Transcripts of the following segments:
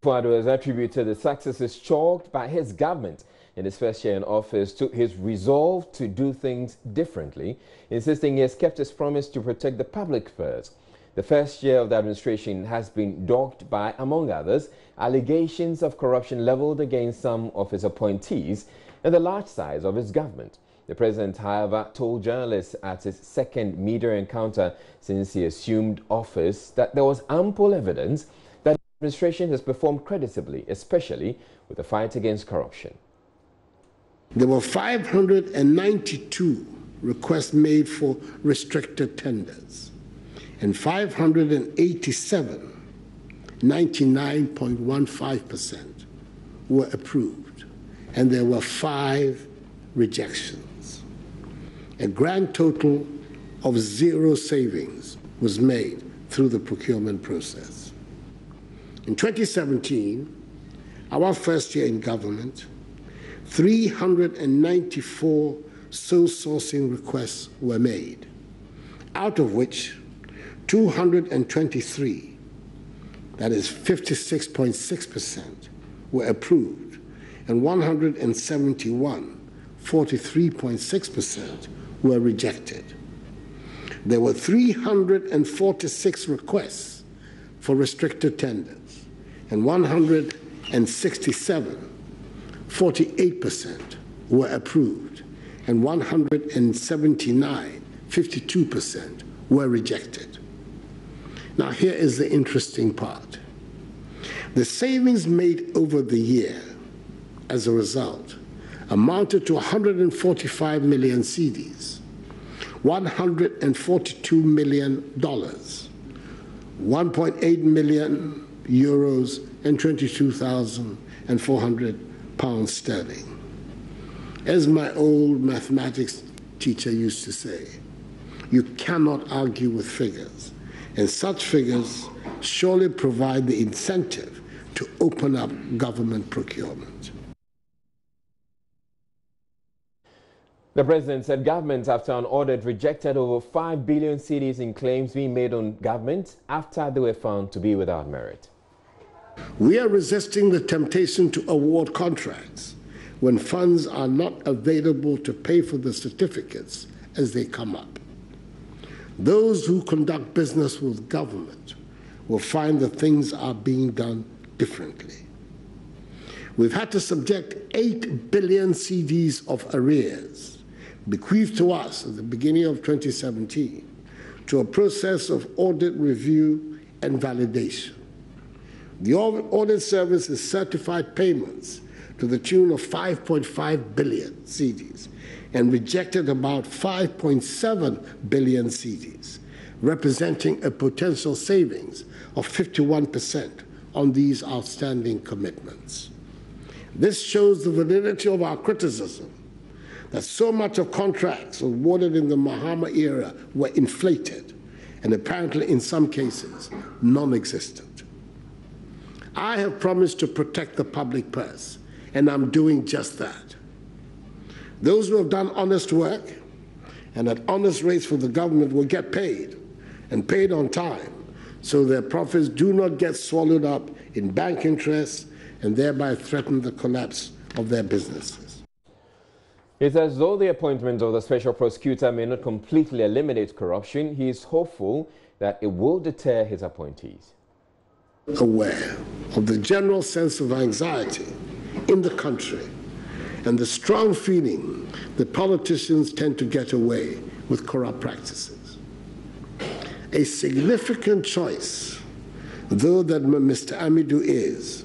Fuad has attributed the successes chalked by his government in his first year in office to his resolve to do things differently, insisting he has kept his promise to protect the public first. The first year of the administration has been dogged by, among others, allegations of corruption leveled against some of his appointees and the large size of his government. The president, however, told journalists at his second media encounter since he assumed office that there was ample evidence that the administration has performed creditably, especially with the fight against corruption. There were 592 requests made for restricted tenders and 587, 99.15%, were approved, and there were 5 rejections. A grand total of 0 savings was made through the procurement process. In 2017, our first year in government, 394 sole sourcing requests were made, out of which 223, that is 56.6%, were approved, and 171, 43.6%, were rejected. There were 346 requests for restricted tenders, and 167, 48%, were approved, and 179, 52%, were rejected. Now, here is the interesting part. The savings made over the year as a result amounted to 145 million cedis, $142 million, 1.8 million euros, and 22,400 pounds sterling. As my old mathematics teacher used to say, you cannot argue with figures, and such figures surely provide the incentive to open up government procurement. The president said government, after an audit, rejected over 5 billion cedis in claims being made on government after they were found to be without merit. We are resisting the temptation to award contracts when funds are not available to pay for the certificates as they come up. Those who conduct business with government will find that things are being done differently. We've had to subject 8 billion cedis of arrears bequeathed to us at the beginning of 2017 to a process of audit review and validation. The audit service has certified payments to the tune of 5.5 billion cedis and rejected about 5.7 billion cedis, representing a potential savings of 51% on these outstanding commitments. This shows the validity of our criticism that so much of contracts awarded in the Mahama era were inflated and apparently in some cases non-existent. I have promised to protect the public purse, and I'm doing just that. Those who have done honest work and at honest rates for the government will get paid, and paid on time, so their profits do not get swallowed up in bank interests and thereby threaten the collapse of their businesses. It's as though the appointment of the special prosecutor may not completely eliminate corruption. He is hopeful that it will deter his appointees. Aware of the general sense of anxiety in the country and the strong feeling that politicians tend to get away with corrupt practices. A significant choice, though that Mr. Amidou is,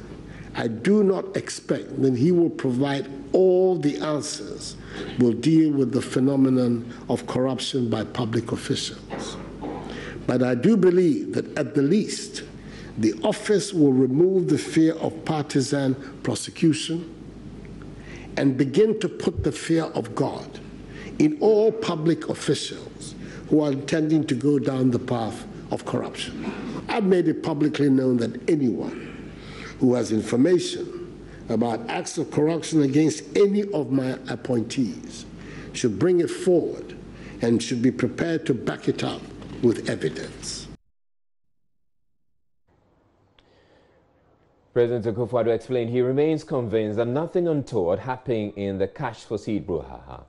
I do not expect that he will provide all the answers, will deal with the phenomenon of corruption by public officials. But I do believe that at the least, the office will remove the fear of partisan prosecution and begin to put the fear of God in all public officials who are intending to go down the path of corruption. I've made it publicly known that anyone who has information about acts of corruption against any of my appointees should bring it forward and should be prepared to back it up with evidence. President Akufo-Addo explained he remains convinced that nothing untoward happened in the cash for seed brouhaha.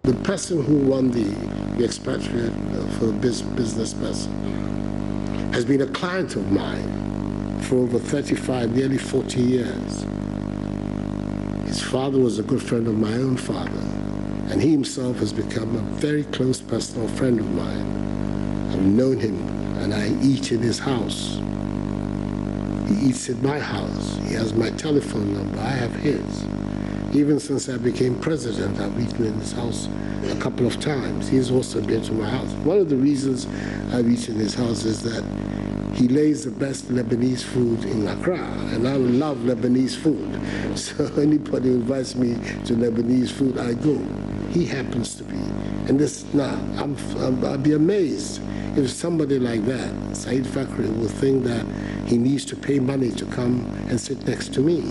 The person who won the expatriate for the business person has been a client of mine for over 35, nearly 40 years. His father was a good friend of my own father, and he himself has become a very close personal friend of mine. I've known him, and I eat in his house. He eats in my house. He has my telephone number. I have his. Even since I became president, I've eaten in his house a couple of times. He's also been to my house. One of the reasons I've eaten in his house is that he lays the best Lebanese food in Accra, and I love Lebanese food. So anybody who invites me to Lebanese food, I go. He happens to be. And this, now, I'll be amazed if somebody like that, Said Fakri, will think that he needs to pay money to come and sit next to me.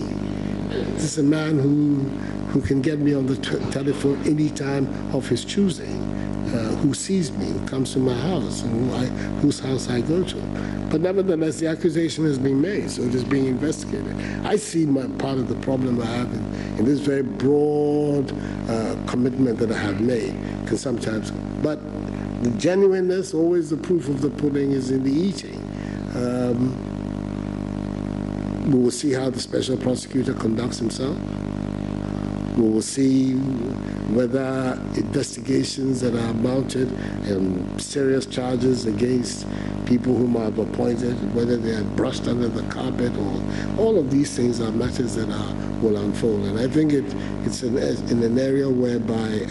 This is a man who can get me on the telephone any time of his choosing, who sees me, who comes to my house, and whose house I go to. But nevertheless, the accusation has been made, so it is being investigated. I see my part of the problem I have in this very broad commitment that I have made, because sometimes, but the genuineness, always the proof of the pudding is in the eating. We will see how the special prosecutor conducts himself. We will see whether investigations that are mounted and serious charges against people whom I've appointed, whether they are brushed under the carpet, or all of these things are matters that will unfold. And I think it's in an area whereby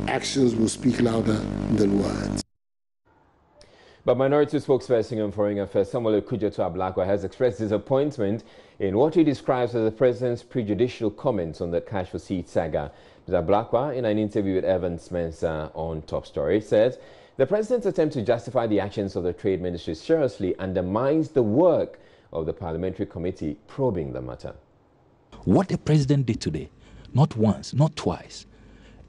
actions will speak louder than words. But Minority spokesperson on Foreign Affairs Samuel Okudzeto-Ablakwa has expressed disappointment in what he describes as the president's prejudicial comments on the cash for seed saga. Mr. Ablakwa, in an interview with Evan Spencer on Top Story, says the president's attempt to justify the actions of the Trade Ministry seriously undermines the work of the parliamentary committee probing the matter. What the president did today, not once, not twice.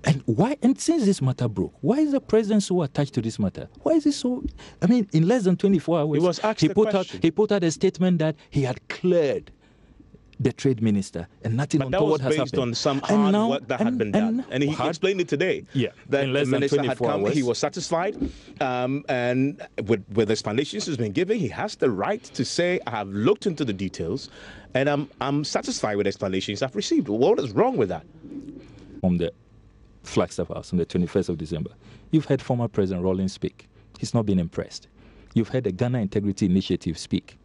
And why? And since this matter broke, why is the president so attached to this matter? Why is it so? I mean, in less than 24 hours, he put out a statement that he had cleared the trade minister, and nothing untoward has happened. Based on some hard work that had been done, and he explained it today. Yeah, that the minister had come, he was satisfied, and with the explanations he's been given, he has the right to say, "I have looked into the details, and I'm satisfied with the explanations I've received." What is wrong with that? From the Flagstaff House on the 21st of December, you've heard former President Rawlings speak. He's not been impressed. You've heard the Ghana Integrity Initiative speak.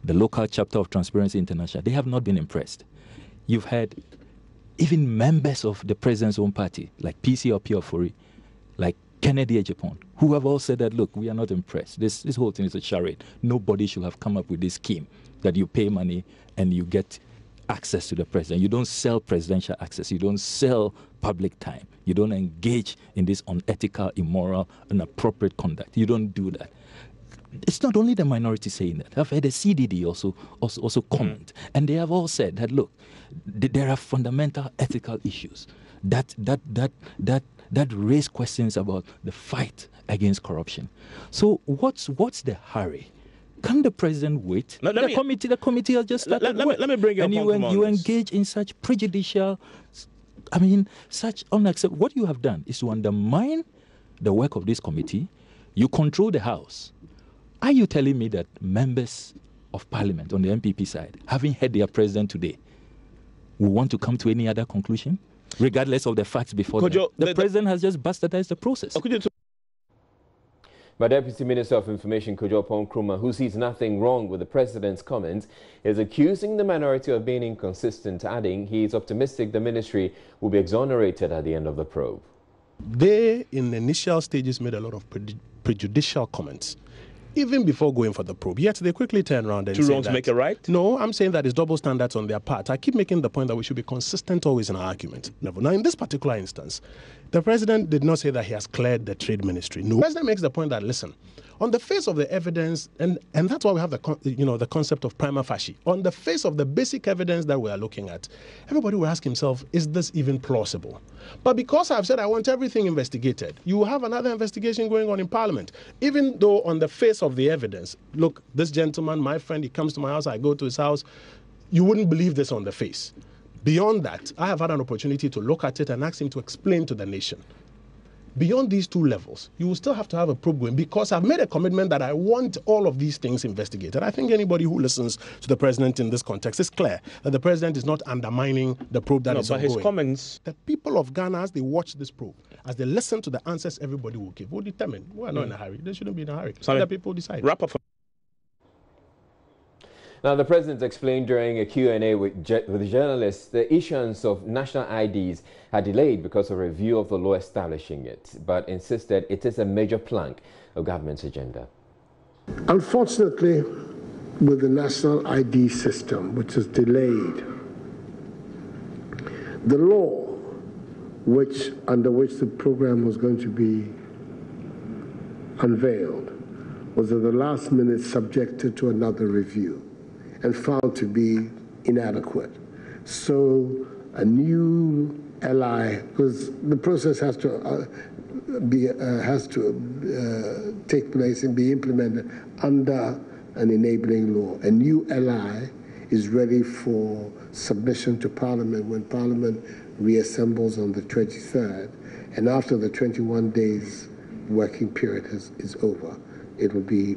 The local chapter of Transparency International, they have not been impressed. You've heard even members of the president's own party, like PC or Piofori, like Kennedy Ejapon, who have all said that, look, we are not impressed. This whole thing is a charade. Nobody should have come up with this scheme that you pay money and you get access to the president. You don't sell presidential access. You don't sell public time. You don't engage in this unethical, immoral, inappropriate conduct. You don't do that. It's not only the minority saying that. I've heard the CDD also comment, and they have all said that, look, there are fundamental ethical issues that raise questions about the fight against corruption. So what's the hurry? Can the president wait? The committee has just started work. Let me bring you and you engage in such prejudicial, such unacceptable. What you have done is to undermine the work of this committee. You control the House. Are you telling me that members of parliament on the MPP side, having heard their president today, will want to come to any other conclusion, regardless of the facts before them? The president has just bastardized the process. But Deputy Minister of Information Kojo Nkrumah, who sees nothing wrong with the president's comments, is accusing the minority of being inconsistent, adding he is optimistic the ministry will be exonerated at the end of the probe. They, in the initial stages, made a lot of prejudicial comments, even before going for the probe. Yet they quickly turn around and say two wrongs make a right? No, I'm saying that it's double standards on their part. I keep making the point that we should be consistent always in our argument. Now, in this particular instance, the president did not say that he has cleared the trade ministry. No. The president makes the point that, listen, on the face of the evidence, and that's why we have the concept of prima facie. On the face of the basic evidence that we are looking at, everybody will ask himself, is this even plausible? But because I've said I want everything investigated, you will have another investigation going on in Parliament. Even though on the face face of the evidence, look, this gentleman, my friend, he comes to my house, I go to his house, you wouldn't believe this on the face. Beyond that, I have had an opportunity to look at it and ask him to explain to the nation. Beyond these two levels, you will still have to have a probe going, because I've made a commitment that I want all of these things investigated. I think anybody who listens to the president in this context is clear that the president is not undermining the probe that is ongoing. His comments... The people of Ghana, as they watch this probe, as they listen to the answers everybody will give, will determine. We are not in a hurry. They shouldn't be in a hurry. Let people decide. Wrap up. Now, the president explained during a Q&A with journalists the issuance of national IDs had delayed because of a review of the law establishing it, but insisted it is a major plank of government's agenda. Unfortunately, with the national ID system, which is delayed, the law under which the program was going to be unveiled was at the last minute subjected to another review and found to be inadequate. So a new LI, because the process has to take place and be implemented under an enabling law. A new LI is ready for submission to Parliament when Parliament reassembles on the 23rd, and after the 21 days working period is over, it will be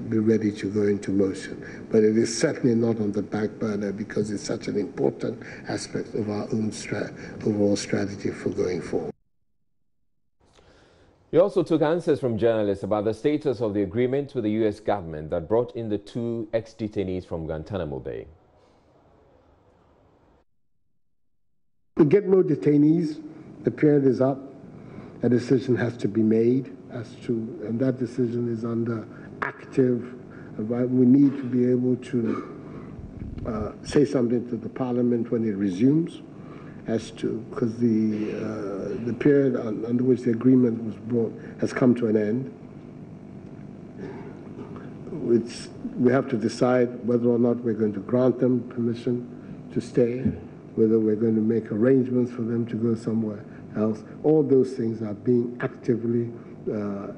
ready to go into motion. But it is certainly not on the back burner because it's such an important aspect of our own overall strategy for going forward. He also took answers from journalists about the status of the agreement with the U.S. government that brought in the 2 ex-detainees from Guantanamo Bay. We get more detainees. The period is up. A decision has to be made and that decision is under active. We need to be able to say something to the Parliament when it resumes, because the period under which the agreement was brought has come to an end. We have to decide whether or not we're going to grant them permission to stay, whether we're going to make arrangements for them to go somewhere else. All those things are being actively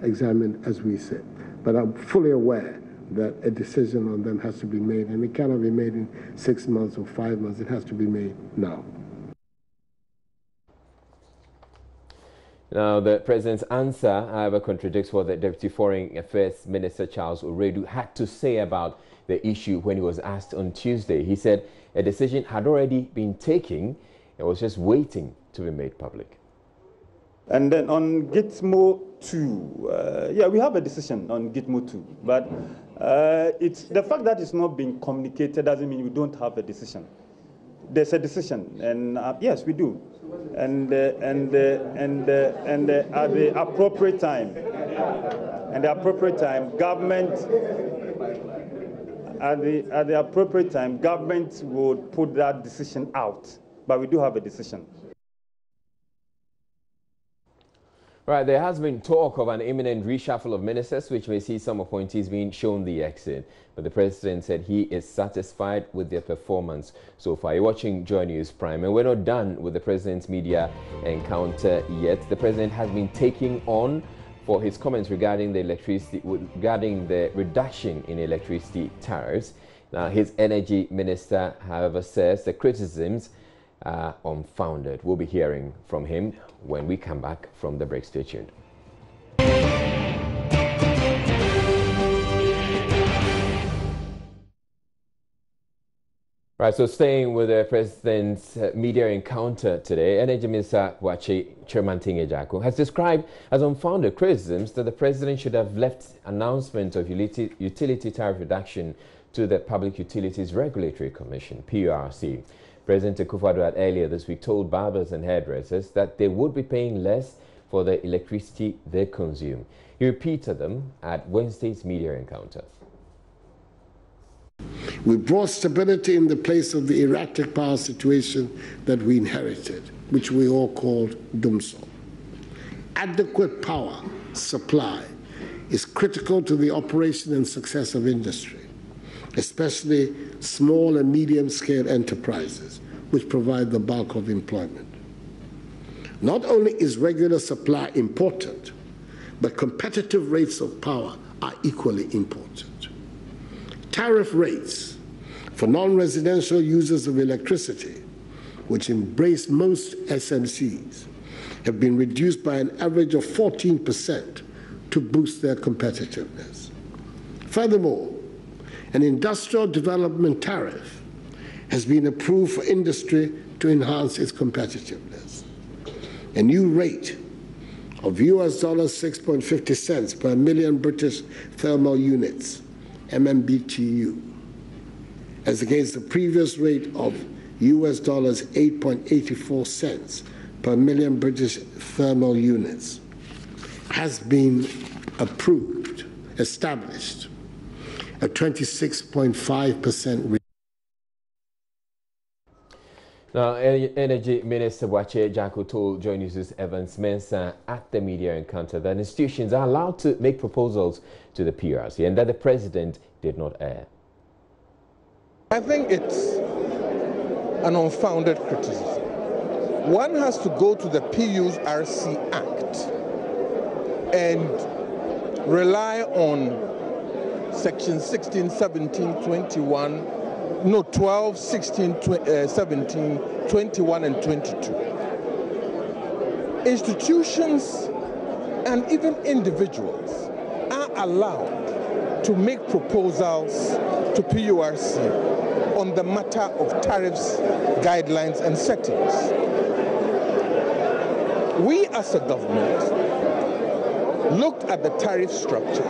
examined as we sit. But I'm fully aware that a decision on them has to be made, and it cannot be made in 6 months or 5 months. It has to be made now. Now, the president's answer, however, contradicts what the Deputy Foreign Affairs Minister Charles Oredu had to say about the issue when he was asked on Tuesday. He said a decision had already been taken and was just waiting to be made public. And then on Gitmo 2, yeah, we have a decision on Gitmo 2, but it's the fact that it's not being communicated doesn't mean we don't have a decision. There's a decision, and yes, we do. And at the appropriate time, government would put that decision out. But we do have a decision. Right, there has been talk of an imminent reshuffle of ministers, which may see some appointees being shown the exit. But the president said he is satisfied with their performance so far. You're watching Joy News Prime, and we're not done with the president's media encounter yet. The president has been taking on for his comments regarding the reduction in electricity tariffs. Now, his energy minister, however, says the criticisms are unfounded. We'll be hearing from him when we come back from the break. Stay tuned. Right, so staying with the president's media encounter today, Energy Minister Wachi Chirmanting-Ejaku has described as unfounded criticisms that the president should have left announcement of utility tariff reduction to the Public Utilities Regulatory Commission, PURC. President Akufo-Addo had earlier this week told barbers and hairdressers that they would be paying less for the electricity they consume. He repeated them at Wednesday's media encounter. We brought stability in the place of the erratic power situation that we inherited, which we all called DUMSO. Adequate power supply is critical to the operation and success of industry, especially small and medium-scale enterprises, which provide the bulk of employment. Not only is regular supply important, but competitive rates of power are equally important. Tariff rates for non-residential users of electricity, which embrace most SMCs, have been reduced by an average of 14% to boost their competitiveness. Furthermore, an industrial development tariff has been approved for industry to enhance its competitiveness. A new rate of US $6.50 cents per million British thermal units, MMBTU, as against the previous rate of US $8.84 cents per million British thermal units, has been approved, established, a 26.5% rate. Now, Energy Minister Wache Jacko told Joy News' Evans Mensah at the media encounter that institutions are allowed to make proposals to the PRC and that the president did not err. I think it's an unfounded criticism. One has to go to the PURC Act and rely on Section 16, 17, 21, no, 12, 16, 17, 21, and 22. Institutions and even individuals are allowed to make proposals to PURC on the matter of tariffs, guidelines, and settings. We as a government looked at the tariff structure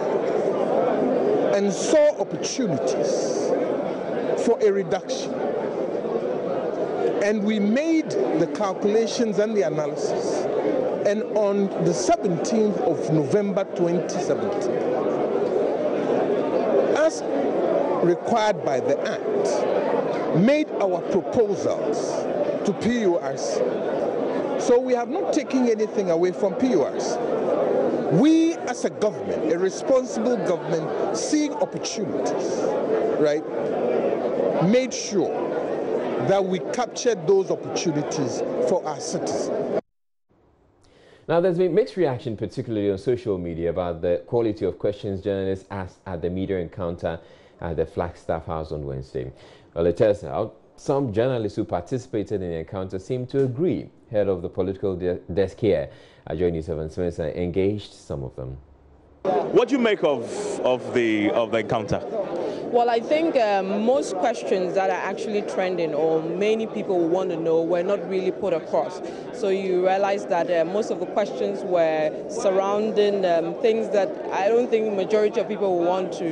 and saw opportunities for a reduction. And we made the calculations and the analysis. And on the 17th of November 2017, as required by the Act, made our proposals to PURC. So we have not taken anything away from PURC. We as a government, a responsible government, seeing opportunities, right, made sure that we captured those opportunities for our citizens. Now, there's been mixed reaction, particularly on social media, about the quality of questions journalists asked at the media encounter at the Flagstaff House on Wednesday. Well, it turns out some journalists who participated in the encounter seem to agree. Head of the political desk here at Joy News Evans Mensah engaged some of them. What do you make of the encounter? Well, I think most questions that are actually trending or many people want to know were not really put across. So you realize that most of the questions were surrounding things that I don't think the majority of people want to,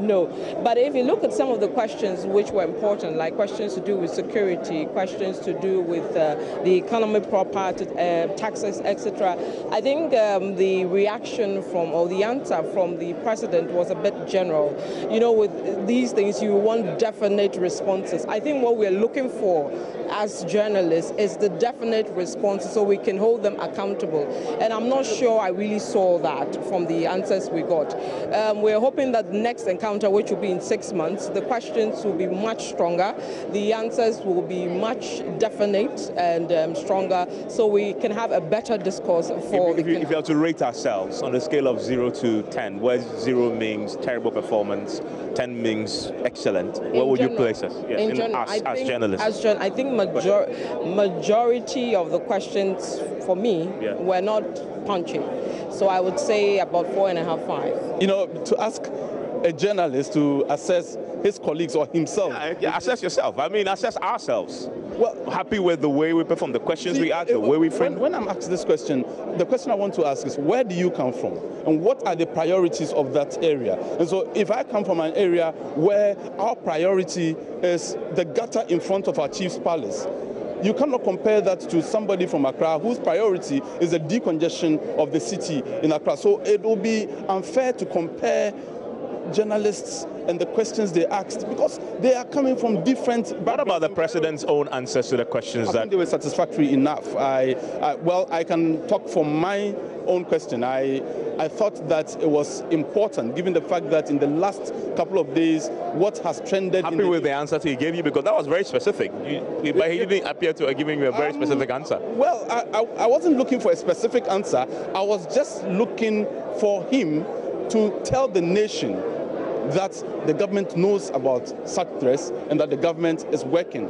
know. But if you look at some of the questions which were important, like questions to do with security, questions to do with the economy proper, taxes, etc., I think the reaction from, or the answer from the president was a bit general. With these things, you want definite responses. I think what we're looking for as journalists is the definite responses so we can hold them accountable. And I'm not sure I really saw that from the answers we got. We're hoping that the next encounter, which will be in 6 months, the questions will be much stronger. The answers will be much definite and stronger so we can have a better discourse for if you have to rate ourselves on a scale of 0 to 10, where 0 means terrible performance, 10 means excellent, where would you place us? Yes, as journalists? I think majority of the questions for me were not punchy. So I would say about 4.5, 5. To ask a journalist to assess his colleagues or himself. Yeah, assess yourself. I mean, assess ourselves. Well, happy with the way we perform, the questions we ask, the way we frame. When I'm asked this question, the question I want to ask is, where do you come from? And what are the priorities of that area? And so if I come from an area where our priority is the gutter in front of our chief's palace, you cannot compare that to somebody from Accra whose priority is the decongestion of the city in Accra. So it will be unfair to compare journalists and the questions they asked because they are coming from different. What about the president's own answers to the questions? I think they were satisfactory enough. I can talk for my own question. I thought that it was important, given the fact that in the last couple of days, what has trended. Happy with the answer he gave you because that was very specific. He didn't appear to have given you a very specific answer. Well, I wasn't looking for a specific answer. I was just looking for him to tell the nation that the government knows about such threats and that the government is working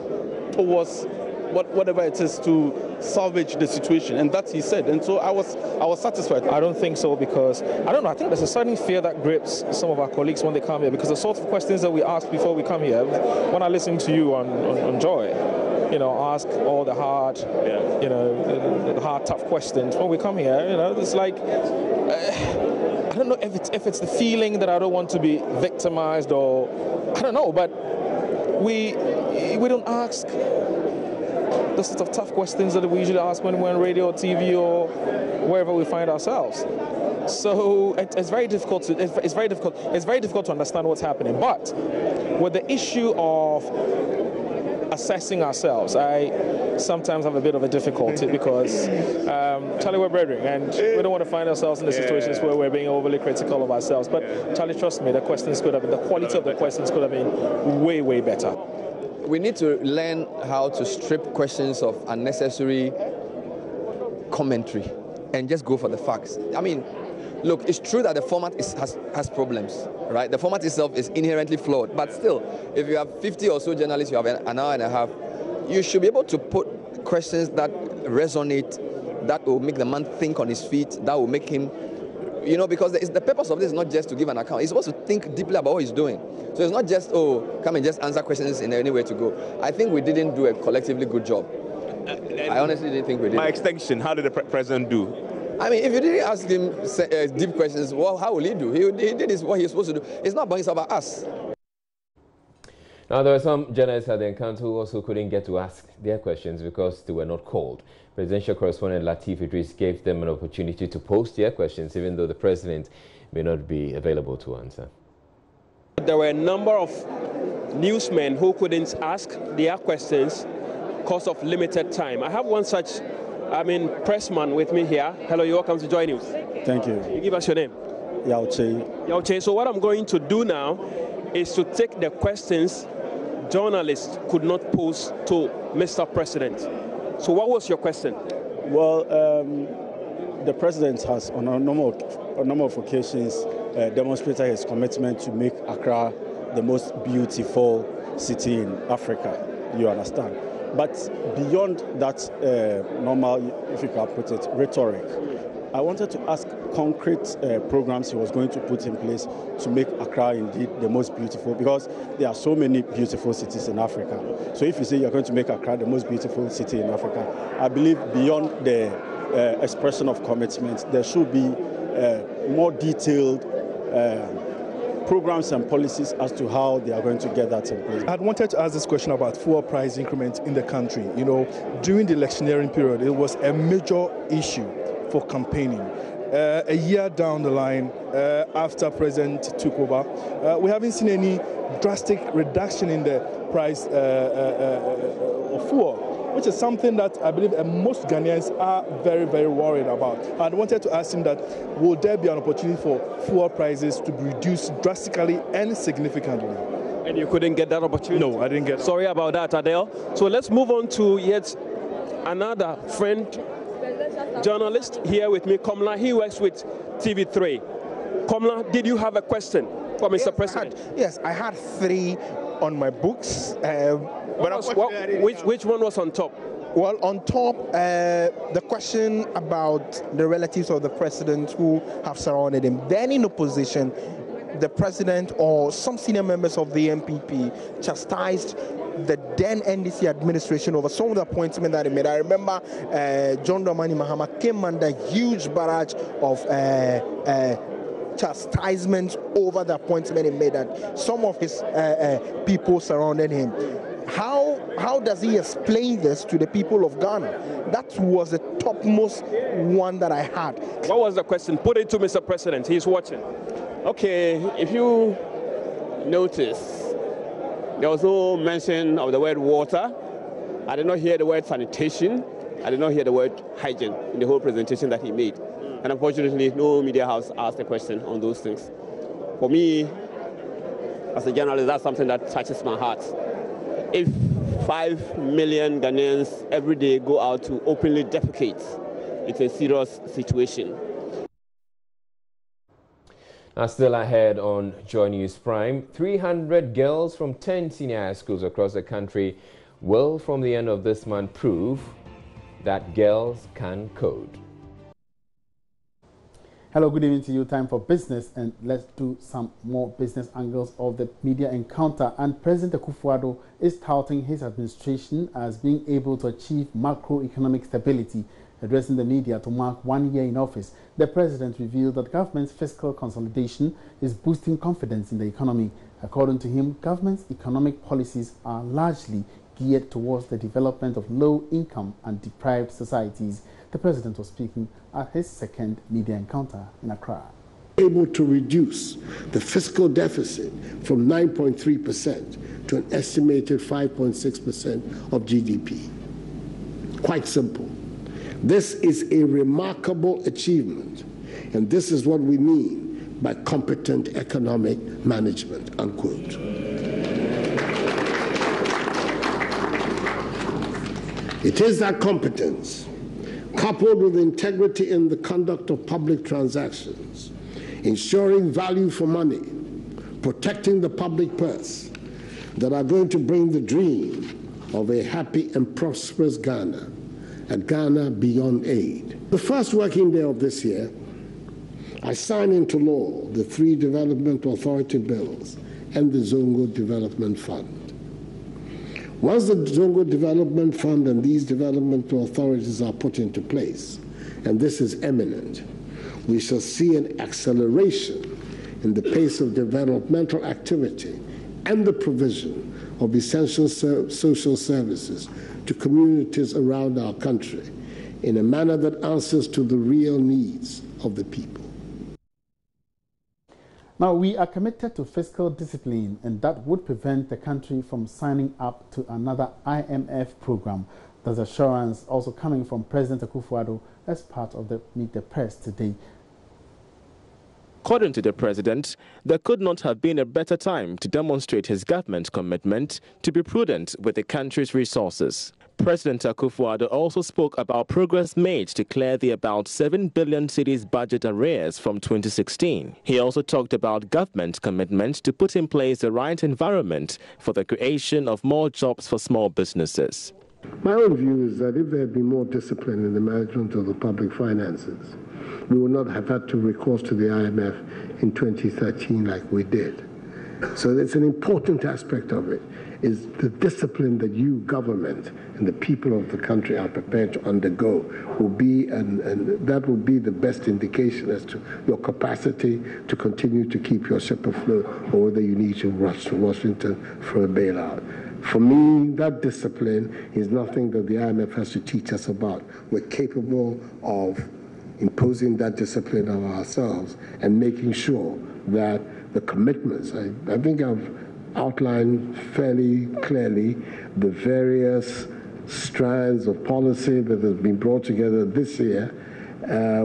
towards whatever it is to salvage the situation, and that he said, and so I was satisfied. I don't think so, because I don't know, I think there's a certain fear that grips some of our colleagues when they come here, because the sort of questions that we ask before we come here, when I listen to you on Joy, you know, ask all the hard, you know, the hard, tough questions. When we come here, you know, it's like, I don't know if it's the feeling that I don't want to be victimized, or I don't know, but we don't ask the sort of tough questions that we usually ask when we're on radio or TV or wherever we find ourselves. So it's very difficult to understand what's happening. But with the issue of assessing ourselves, I sometimes have a bit of a difficulty, because Charlie, we're brethren, and we don't want to find ourselves in the situations where we're being overly critical of ourselves. But Charlie, trust me, the quality of the questions could have been way, way better. We need to learn how to strip questions of unnecessary commentary and just go for the facts. I mean, look, it's true that the format has problems, right? The format itself is inherently flawed, but still, if you have 50 or so journalists, you have an hour and a half, you should be able to put questions that resonate, that will make the man think on his feet, that will make him, you know, because the purpose of this is not just to give an account. He's supposed to think deeply about what he's doing. So it's not just, oh, come and just answer questions in any way to go. I think we didn't do a collectively good job. I honestly didn't think we did. By extension, how did the president do? I mean, if you didn't ask him deep questions, well, how will he do? He did what he's supposed to do. It's not about us. Now, there were some journalists at the encounter who also couldn't get to ask their questions because they were not called. Presidential correspondent Latif Idris gave them an opportunity to post their questions, even though the president may not be available to answer. There were a number of newsmen who couldn't ask their questions because of limited time. I have one such, pressman with me here. Hello, you're welcome to Joy News. Thank you. You give us your name. Yao Che. Yao Che. So what I'm going to do now is to take the questions journalists could not pose to Mr. President. So what was your question? Well, the president has on a number of occasions demonstrated his commitment to make Accra the most beautiful city in Africa, you understand. But beyond that normal, if you can put it, rhetoric, I wanted to ask concrete programs he was going to put in place to make Accra indeed the most beautiful, because there are so many beautiful cities in Africa. So if you say you're going to make Accra the most beautiful city in Africa, I believe beyond the expression of commitment, there should be more detailed programs and policies as to how they are going to get that in place. I wanted to ask this question about fuel price increment in the country. You know, during the electioneering period, it was a major issue for campaigning. A year down the line, after President took over, we haven't seen any drastic reduction in the price of fuel, which is something that I believe most Ghanaians are very, very worried about. I wanted to ask him that, will there be an opportunity for fuel prices to be reduced drastically and significantly? And you couldn't get that opportunity? No, I didn't get it. Sorry about that, Adele. So let's move on to yet another friend, journalist here with me, Komla. He works with TV3. Komla, did you have a question for Mr. President? I had three on my books. Which one was on top? Well, on top, the question about the relatives of the president who have surrounded him. Then in opposition, the president or some senior members of the MPP chastised the then NDC administration over some of the appointments that he made. I remember John Dramani Mahama came under huge barrage of chastisement over the appointment he made, that some of his people surrounded him. How does he explain this to the people of Ghana? That was the topmost one that I had. What was the question? Put it to Mr. President. He's watching. Okay, if you notice, there was no mention of the word water. I did not hear the word sanitation. I did not hear the word hygiene in the whole presentation that he made. And unfortunately, no media house asked a question on those things. For me, as a journalist, that's something that touches my heart. If 5 million Ghanaians every day go out to openly defecate, it's a serious situation. Still ahead on Joy News Prime, 300 girls from 10 senior high schools across the country will, from the end of this month, prove that girls can code. Hello, good evening to you. Time for business, and let's do some more business angles of the media encounter. And President Akufo-Addo is touting his administration as being able to achieve macroeconomic stability. Addressing the media to mark 1 year in office, the president revealed that government's fiscal consolidation is boosting confidence in the economy. According to him, government's economic policies are largely geared towards the development of low-income and deprived societies. The president was speaking at his second media encounter in Accra. Able to reduce the fiscal deficit from 9.3% to an estimated 5.6% of GDP. Quite simple. This is a remarkable achievement, and this is what we mean by competent economic management, unquote. It is that competence, coupled with integrity in the conduct of public transactions, ensuring value for money, protecting the public purse, that are going to bring the dream of a happy and prosperous Ghana, a Ghana beyond aid. The first working day of this year, I signed into law the 3 development authority bills and the Zongo Development Fund. Once the Zongo Development Fund and these development authorities are put into place, and this is imminent, we shall see an acceleration in the pace of developmental activity and the provision of essential social services to communities around our country in a manner that answers to the real needs of the people. Now, we are committed to fiscal discipline, and that would prevent the country from signing up to another IMF program. There's assurance also coming from President Akufo-Addo as part of the Meet the Press today. According to the president, there could not have been a better time to demonstrate his government's commitment to be prudent with the country's resources. President Akufo-Addo also spoke about progress made to clear the about 7 billion cedis budget arrears from 2016. He also talked about government's commitment to put in place the right environment for the creation of more jobs for small businesses. My own view is that if there had been more discipline in the management of the public finances, we would not have had to recourse to the IMF in 2013 like we did. So it's an important aspect of it, is the discipline that you, government, and the people of the country are prepared to undergo will be, and that will be the best indication as to your capacity to continue to keep your ship afloat, or whether you need to rush to Washington for a bailout. For me, that discipline is nothing that the IMF has to teach us about. We're capable of imposing that discipline on ourselves and making sure that the commitments, I think I've outlined fairly clearly the various strands of policy that has been brought together this year,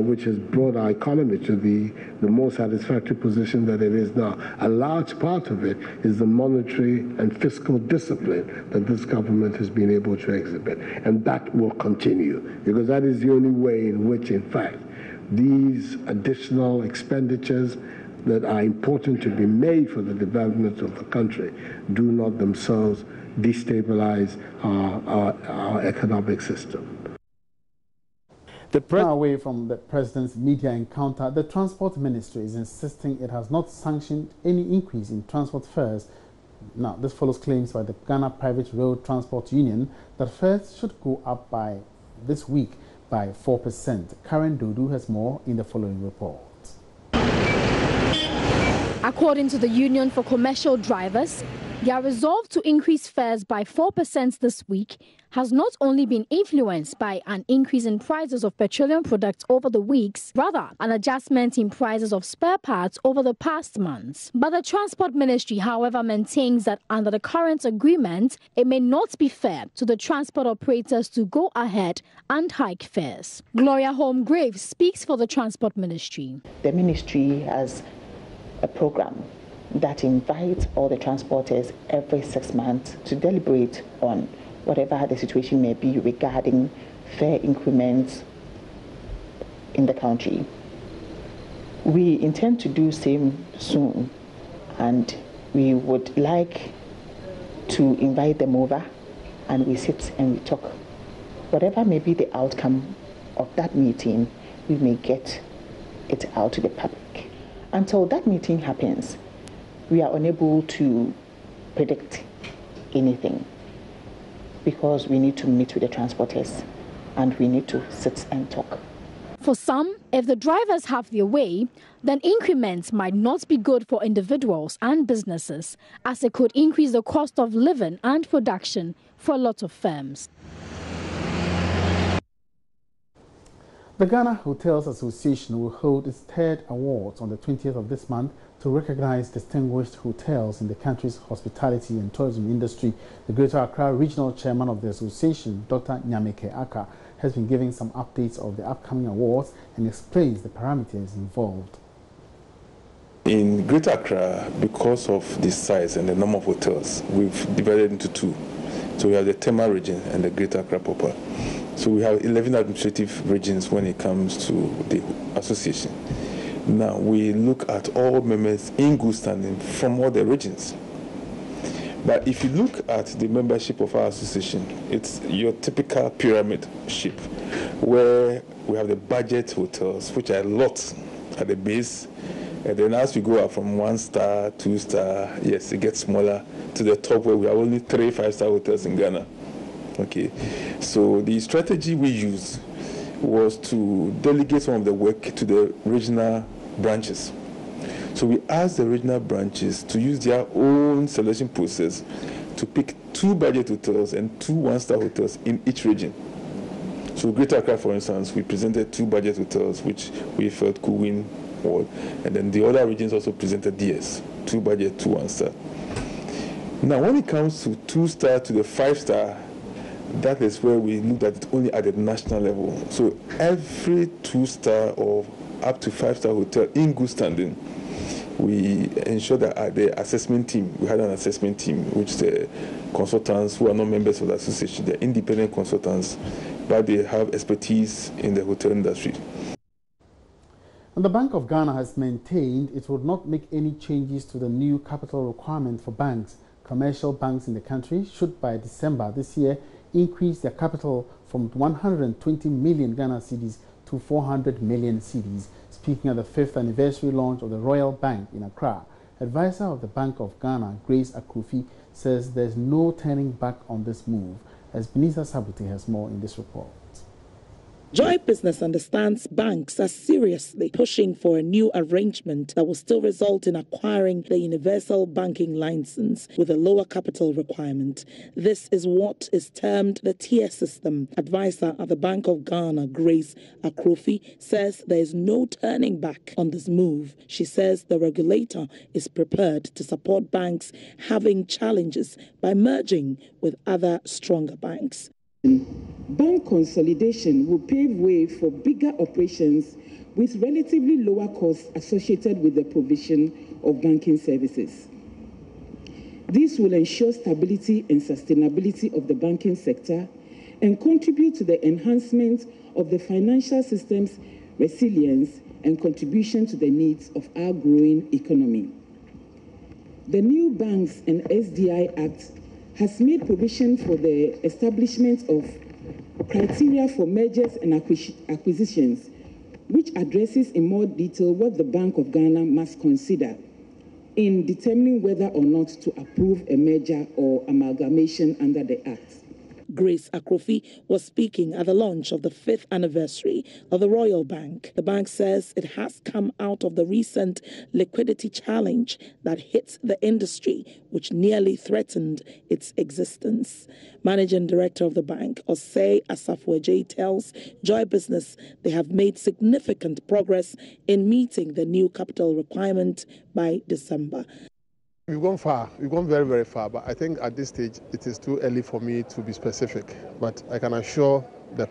which has brought our economy to the more satisfactory position that it is now. A large part of it is the monetary and fiscal discipline that this government has been able to exhibit. And that will continue, because that is the only way in which, in fact, these additional expenditures that are important to be made for the development of the country do not themselves destabilize our economic system. Now, away from the president's media encounter, the Transport Ministry is insisting it has not sanctioned any increase in transport fares. Now, this follows claims by the Ghana Private Road Transport Union that fares should go up by this week by 4%. Karen Dodu has more in the following report. According to the Union for Commercial Drivers, their resolve to increase fares by 4% this week has not only been influenced by an increase in prices of petroleum products over the weeks, rather an adjustment in prices of spare parts over the past months. But the Transport Ministry, however, maintains that under the current agreement, it may not be fair to the transport operators to go ahead and hike fares. Gloria Holmgrave speaks for the Transport Ministry. The ministry has a program that invites all the transporters every 6 months to deliberate on whatever the situation may be regarding fare increments in the country. We intend to do same soon, and we would like to invite them over and we sit and we talk. Whatever may be the outcome of that meeting, we may get it out to the public. Until that meeting happens, we are unable to predict anything because we need to meet with the transporters and we need to sit and talk. For some, if the drivers have their way, then increments might not be good for individuals and businesses, as it could increase the cost of living and production for a lot of firms. The Ghana Hotels Association will hold its third awards on the 20th of this month to recognize distinguished hotels in the country's hospitality and tourism industry. The Greater Accra Regional Chairman of the association, Dr. Nyameke Aka, has been giving some updates of the upcoming awards and explains the parameters involved. In Greater Accra, because of the size and the number of hotels, we've divided into two. So we have the Tema region and the Greater Accra proper. So we have 11 administrative regions when it comes to the association. Now we look at all members in good standing from all the regions. But if you look at the membership of our association, it's your typical pyramid shape, where we have the budget hotels, which are lots at the base. And then as we go up from 1 star, 2 star, yes, it gets smaller to the top where we have only 3 5-star hotels in Ghana. Okay, so the strategy we used was to delegate some of the work to the regional branches. So we asked the regional branches to use their own selection process to pick 2 budget hotels and 2 1-star hotels in each region. So Greater Accra, for instance, we presented 2 budget hotels which we felt could win all, and then the other regions also presented theirs, 2 budget, 2 1-star. Now when it comes to 2-star to the 5-star, that is where we looked at it only at the national level. So every 2-star or up to 5-star hotel in good standing, we ensure that the assessment team, we had an assessment team, which the consultants who are not members of the association, they're independent consultants, but they have expertise in the hotel industry. And the Bank of Ghana has maintained it would not make any changes to the new capital requirement for banks. Commercial banks in the country should by December this year increase their capital from 120 million Ghana cedis to 400 million cedis. Speaking at the 5th anniversary launch of the Royal Bank in Accra, advisor of the Bank of Ghana, Grace Akrofi, says there's no turning back on this move. As Benita Sabute has more in this report. Joy Business understands banks are seriously pushing for a new arrangement that will still result in acquiring the universal banking license with a lower capital requirement. This is what is termed the tier system. Advisor at the Bank of Ghana, Grace Akrofi, says there is no turning back on this move. She says the regulator is prepared to support banks having challenges by merging with other stronger banks. Bank consolidation will pave way for bigger operations with relatively lower costs associated with the provision of banking services. This will ensure stability and sustainability of the banking sector and contribute to the enhancement of the financial system's resilience and contribution to the needs of our growing economy. The new Banks and SDI Act has made provision for the establishment of criteria for mergers and acquisitions, which addresses in more detail what the Bank of Ghana must consider in determining whether or not to approve a merger or amalgamation under the Act. Grace Akrofi was speaking at the launch of the 5th anniversary of the Royal Bank. The bank says it has come out of the recent liquidity challenge that hit the industry, which nearly threatened its existence. Managing Director of the bank, Osei Asafuaje, tells Joy Business they have made significant progress in meeting the new capital requirement by December. We've gone far. We've gone very, very far. But I think at this stage, it is too early for me to be specific. But I can assure the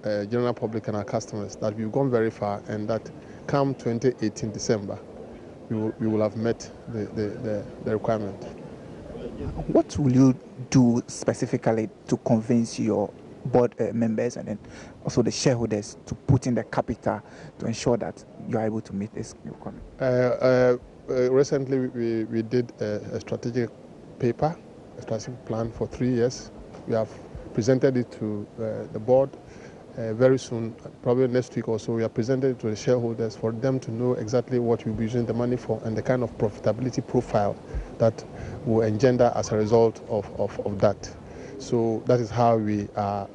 general public and our customers that we've gone very far and that come 2018 December, we will have met the requirement. What will you do specifically to convince your board members and then also the shareholders to put in the capital to ensure that you are able to meet this requirement? Recently, we did a strategic paper, a strategic plan for 3 years. We have presented it to the board very soon, probably next week or so. We have presented it to the shareholders for them to know exactly what we'll be using the money for and the kind of profitability profile that will engender as a result of that. So that is how we are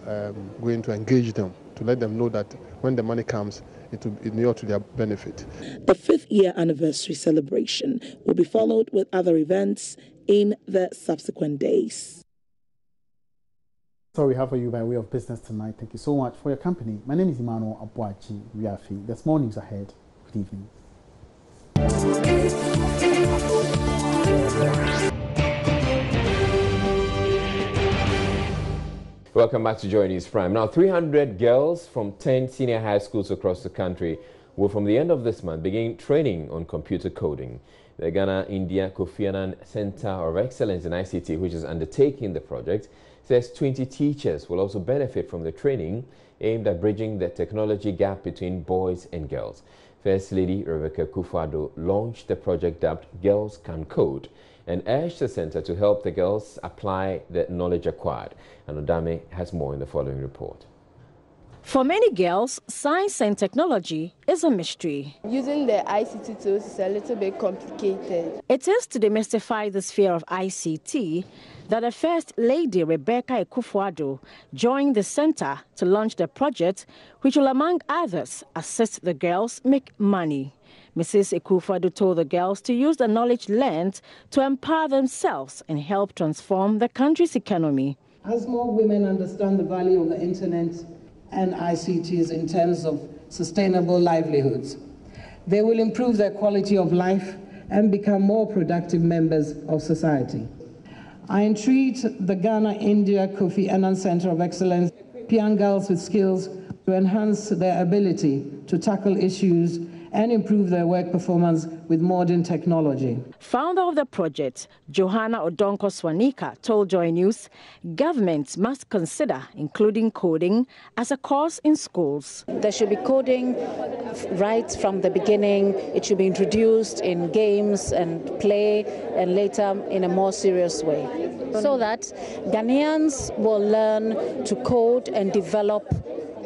going to engage them, to let them know that when the money comes, it will be near to their benefit. The 5th year anniversary celebration will be followed with other events in the subsequent days. So we have for you by way of business tonight. Thank you so much for your company. My name is Emmanuel Abuachi Riafi. There's more news ahead. Good evening. Welcome back to Joy News Prime. Now, 300 girls from 10 senior high schools across the country will, from the end of this month, begin training on computer coding. The Ghana-India Kofi Annan Center of Excellence in ICT, which is undertaking the project, says 20 teachers will also benefit from the training aimed at bridging the technology gap between boys and girls. First Lady Rebecca Akufo-Addo launched the project dubbed Girls Can Code and urged the center to help the girls apply the knowledge acquired. And Odame has more in the following report. For many girls, science and technology is a mystery. Using the ICT tools is a little bit complicated. It is to demystify the sphere of ICT that the First Lady Rebecca Akufo-Addo joined the center to launch the project, which will, among others, assist the girls make money. Mrs. Akufo-Addo told the girls to use the knowledge learned to empower themselves and help transform the country's economy. As more women understand the value of the internet and ICTs in terms of sustainable livelihoods, they will improve their quality of life and become more productive members of society. I entreat the Ghana-India Kofi Annan Center of Excellence, young girls with skills to enhance their ability to tackle issues and improve their work performance with modern technology. Founder of the project, Johanna Odonko Swanika, told Joy News, governments must consider including coding as a course in schools. There should be coding right from the beginning. It should be introduced in games and play and later in a more serious way, so that Ghanaians will learn to code and develop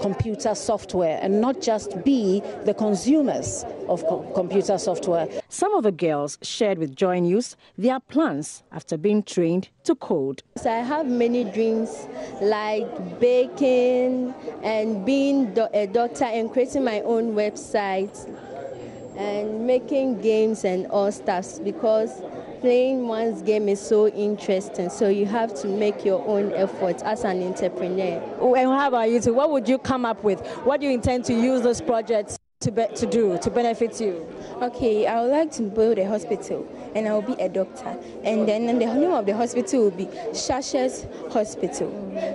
computer software and not just be the consumers of computer software. Some of the girls shared with Joy News their plans after being trained to code. So I have many dreams like baking and being a doctor and creating my own website and making games and all stuff, because playing one's game is so interesting, so you have to make your own effort as an entrepreneur. And how about you two? What would you come up with? What do you intend to use this project to benefit you? Okay, I would like to build a hospital and I will be a doctor. And then the name of the hospital will be Shasha's Hospital.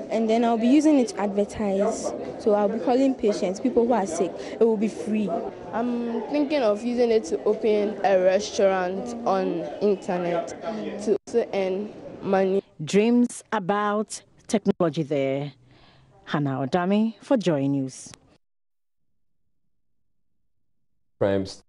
And then I'll be using it to advertise. So I'll be calling patients, people who are sick. It will be free. I'm thinking of using it to open a restaurant on internet to earn money. Dreams about technology there. Hannah Odame for Joy News. Crimes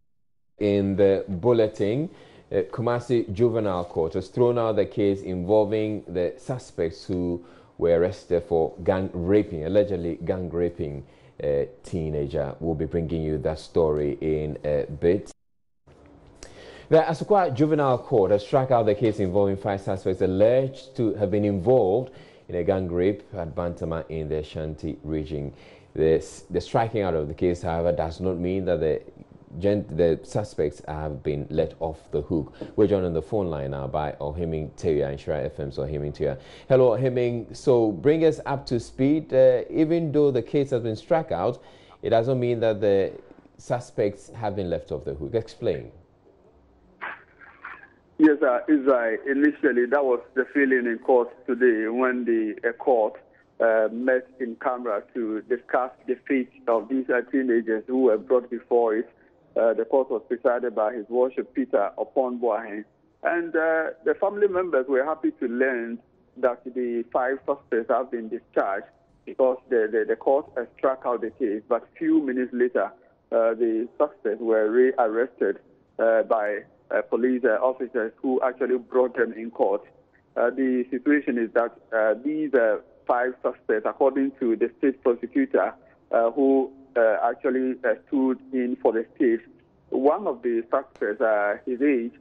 in the bulletin, Kumasi Juvenile Court has thrown out the case involving the suspects who were arrested for allegedly gang raping a teenager. We'll be bringing you that story in a bit. The Asukwa Juvenile Court has struck out the case involving 5 suspects alleged to have been involved in a gang rape at Bantama in the Ashanti region. The striking out of the case, however, does not mean that the suspects have been let off the hook. We're joined on the phone line now by Ohiming Teya, Inshira FM's Ohiming Teya. Hello, Ohiming. So bring us up to speed. Even though the case has been struck out, it doesn't mean that the suspects have been left off the hook. Explain. Yes, Israel. Initially, that was the feeling in court today when the court met in camera to discuss the fate of these teenagers who were brought before it. The court was presided by His Worship Peter Oponboahen. And the family members were happy to learn that the 5 suspects have been discharged because the court struck out the case. But a few minutes later, the suspects were rearrested by police officers who actually brought them in court. The situation is that these 5 suspects, according to the state prosecutor who actually stood in for the state, one of the suspects, his age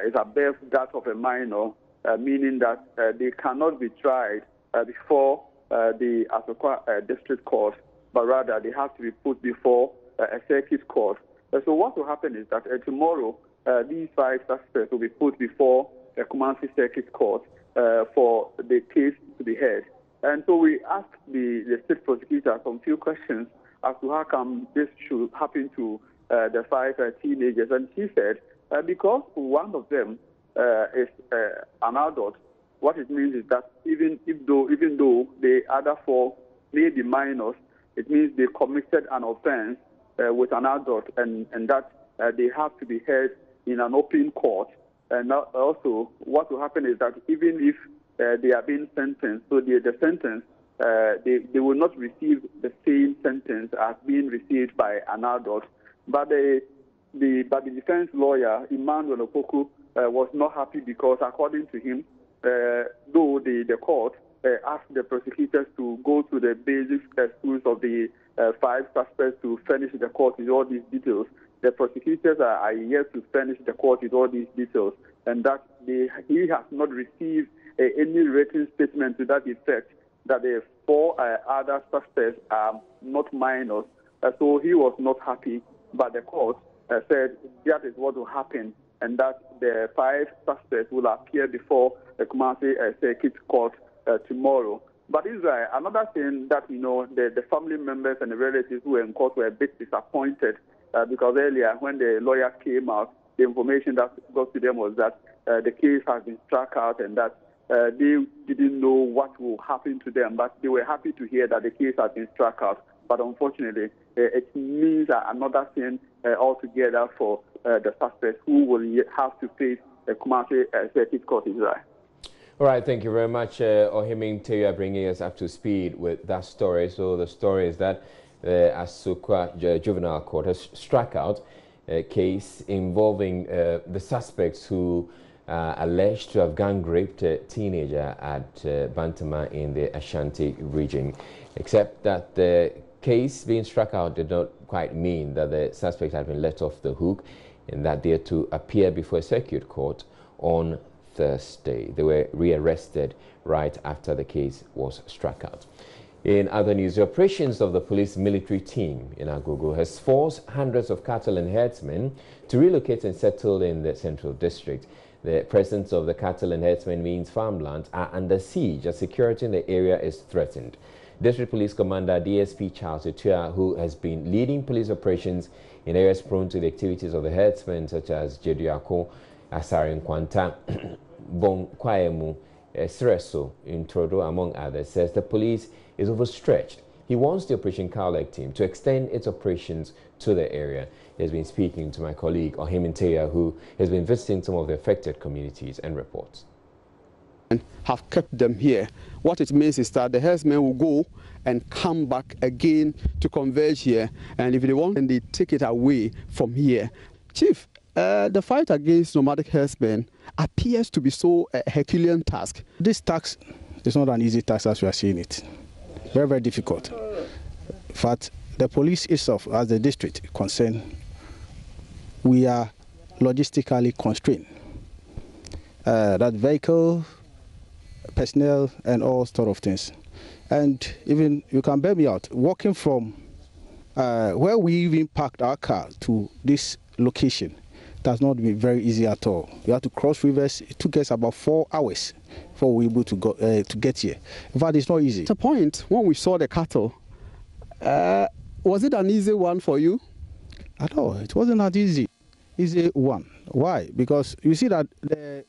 is above that of a minor, meaning that they cannot be tried before the Asokwa District Court, but rather they have to be put before a circuit court. So what will happen is that tomorrow these 5 suspects will be put before the Kumasi Circuit Court for the case to be heard. And so we asked the state prosecutor some few questions as to how come this should happen to the 5 teenagers. And she said, because one of them is an adult, what it means is that even though the other 4 may be minors, it means they committed an offense with an adult, and that they have to be heard in an open court. And also, what will happen is that even if they are being sentenced, so the sentence, they will not receive the same sentence as being received by an adult. But the defense lawyer, Emmanuel Opoku, was not happy because, according to him, though the court asked the prosecutors to go to the basic schools of the 5 suspects to furnish the court with all these details, the prosecutors are yet to furnish the court with all these details, and that he has not received any written statement to that effect that the 4 other suspects are not minors. So he was not happy, but the court said that is what will happen, and that the 5 suspects will appear before the Kumasi Circuit Court tomorrow. But this is another thing that, the family members and the relatives who were in court were a bit disappointed because earlier when the lawyer came out, the information that got to them was that the case has been struck out and that they didn't know what will happen to them, but they were happy to hear that the case has been struck out. But unfortunately, it means another thing altogether for the suspects who will have to face the Kumasi Circuit Court in Israel. All right, thank you very much, Ohiming Teya, bringing us up to speed with that story. So the story is that the Asokwa Juvenile Court has struck out a case involving the suspects who alleged to have gang raped a teenager at Bantama in the Ashanti region, except that the case being struck out did not quite mean that the suspects had been let off the hook and that they had to appear before a circuit court on Thursday. They were rearrested right after the case was struck out. In other news, the operations of the police military team in Agogo has forced hundreds of cattle and herdsmen to relocate and settle in the central district. The presence of the cattle and herdsmen means farmlands are under siege as security in the area is threatened. District Police Commander DSP Charles Etua, who has been leading police operations in areas prone to the activities of the herdsmen such as Jeduako, Asari Nkwanta, Bon Kwayemu, Sreso, Introdo, among others, says the police is overstretched. He wants the Operation Cowleg team to extend its operations to the area. He has been speaking to my colleague Ohiming Teya, who has been visiting some of the affected communities and reports. And have kept them here. What it means is that the herdsmen will go and come back again to converge here, and if they want, then they take it away from here. Chief, the fight against nomadic herdsmen appears to be so a Herculean task. This task is not an easy task as we are seeing it. Very, very difficult. In fact, the police itself, as the district concerned, we are logistically constrained. That vehicle, personnel, and all sort of things. And even, you can bear me out, walking from where we even parked our car to this location, that's not been very easy at all. We had to cross rivers. It took us about 4 hours before we were able to go to get here. In fact, it's not easy. At a point, when we saw the cattle, was it an easy one for you? At all. It wasn't that easy. Easy one. Why? Because you see that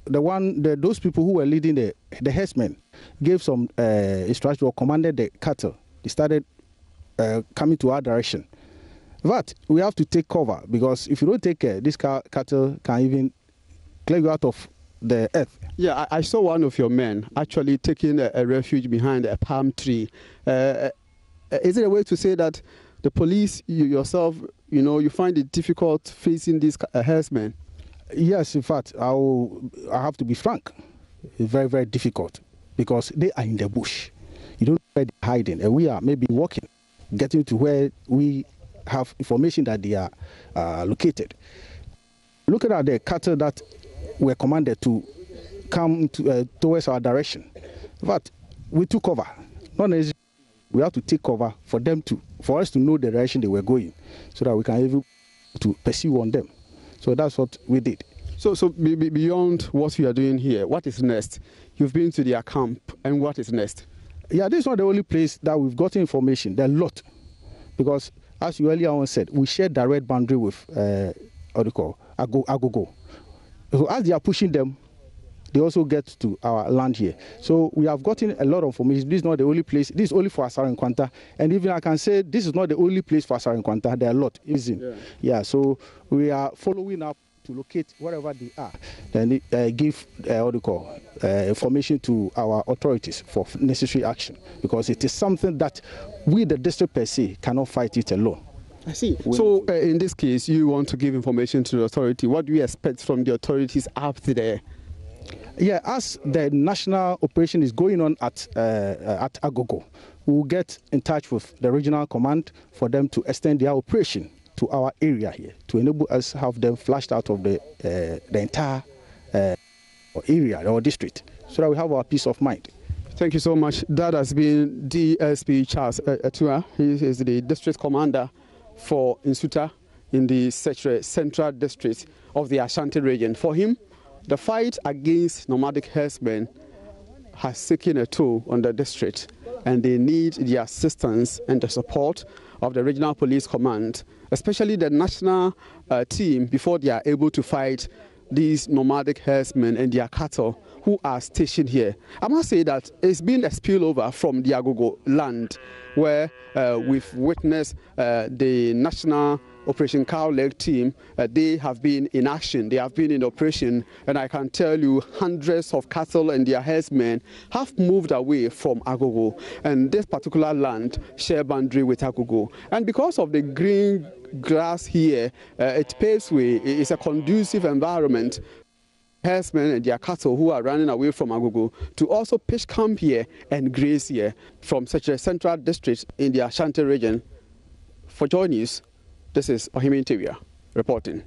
those people who were leading the herdsmen gave some instruction or commanded the cattle. They started coming to our direction. But we have to take cover, because if you don't take care, this cattle can even clear you out of the earth. Yeah, I saw one of your men actually taking a refuge behind a palm tree. Is it a way to say that the police, you yourself, you find it difficult facing these herdsmen? Yes, in fact, I have to be frank. It's very, very difficult because they are in the bush. You don't know where they're hiding. And we are maybe walking, getting to where we have information that they are located. Looking at the cattle that were commanded to come towards our direction. In fact, we took cover. Not necessarily we have to take cover for us to know the direction they were going, so that we can able to pursue on them. So that's what we did. So beyond what we are doing here, what is next? You've been to their camp, and what is next? Yeah, this is not the only place that we've got information. There are a lot, because as you earlier on said, we share direct boundary with Agogo. So as they are pushing them, they also get to our land here. So we have gotten a lot of information. This is not the only place. This is only for Asara Nkwanta. And even I can say this is not the only place for Asara Nkwanta. There are a lot. Yeah, so we are following up to locate wherever they are and give information to our authorities for necessary action, because it is something that we, the district per se, cannot fight it alone. I see. So in this case, you want to give information to the authority. What do you expect from the authorities up there? Yeah, as the national operation is going on at Agogo, we will get in touch with the regional command for them to extend their operation to our area here, to enable us to have them flushed out of the entire area or district, so that we have our peace of mind. Thank you so much. That has been DSP Charles Atua. He is the district commander for Nsuta in the Central District of the Ashanti region. For him, the fight against nomadic herdsmen has taken a toll on the district, and they need the assistance and the support of the regional police command, especially the national team, before they are able to fight these nomadic herdsmen and their cattle who are stationed here. I must say that it's been a spillover from the Agogo land, where we've witnessed the national Operation Cow Leg team. They have been in action, they have been in operation, and I can tell you hundreds of cattle and their herdsmen have moved away from Agogo, and this particular land share boundary with Agogo. And because of the green grass here, it paves way. It's a conducive environment. Herdsmen and their cattle who are running away from Agogo to also pitch camp here and graze here. From such a central district in the Ashanti region, for Joy News, this is Ohimi Ntewia reporting.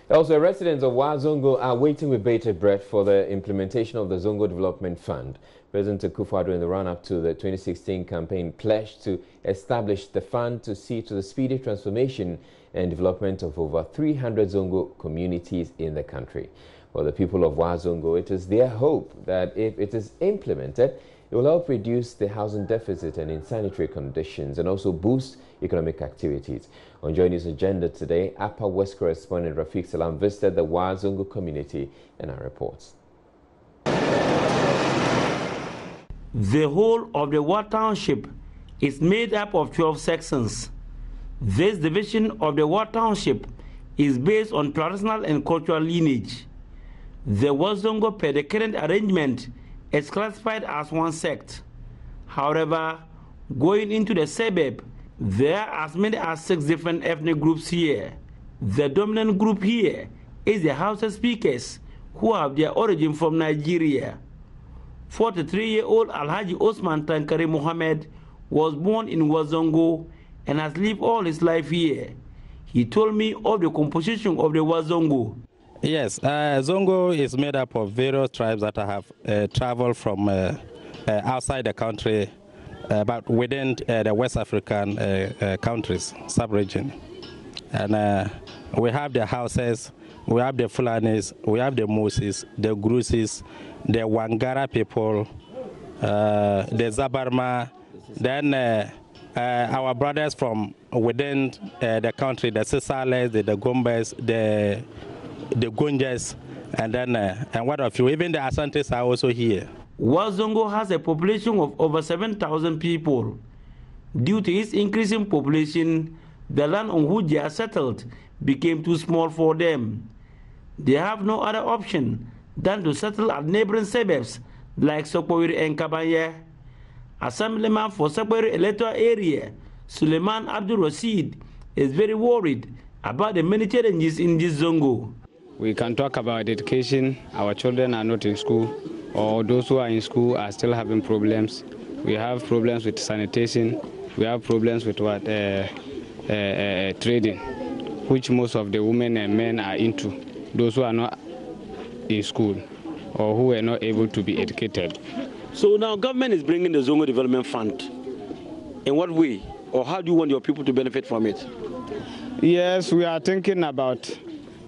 Also, residents of Zongo are waiting with bated breath for the implementation of the Zongo Development Fund. President Akufo-Addo, in the run-up to the 2016 campaign, pledged to establish the fund to see to the speedy transformation and development of over 300 Zongo communities in the country. For the people of Zongo, it is their hope that if it is implemented, it will help reduce the housing deficit and insanitary conditions, and also boost economic activities. On Joy News Agenda today, Upper West correspondent Rafiq Salam visited the Zongo community and our reports. The whole of the Wa Township is made up of 12 sections. This division of the Wa Township is based on traditional and cultural lineage. The Zongo, per the current arrangement, is classified as one sect. However, going into the suburb, there are as many as 6 different ethnic groups here. The dominant group here is the Hausa speakers, who have their origin from Nigeria. 43-year-old Alhaji Osman Tankari Mohammed was born in Zongo and has lived all his life here. He told me of the composition of the Zongo. Yes, Zongo is made up of various tribes that have traveled from outside the country, but within the West African countries, sub-region. And we have the Hausas, we have the Fulanis, we have the Moses, the Grusis, the Wangara people, the Zabarma, then our brothers from within the country, the Sisales, the Gombes, the Gunjas, and then and what of you, even the Asantes are also here. Zongo has a population of over 7,000 people. Due to its increasing population, the land on which they are settled became too small for them. they have no other option than to settle at neighboring suburbs like Sokoiri and Kabanye. Assemblyman for Sokoiri electoral area, Suleiman Abdul Rashid, is very worried about the many challenges in this Zongo. We can talk about education. Our children are not in school, or those who are in school are still having problems. We have problems with sanitation. We have problems with trading, which most of the women and men are into, those who are not in school or who are not able to be educated. So now government is bringing the Zongo Development Fund. In what way, or how do you want your people to benefit from it? Yes, we are thinking about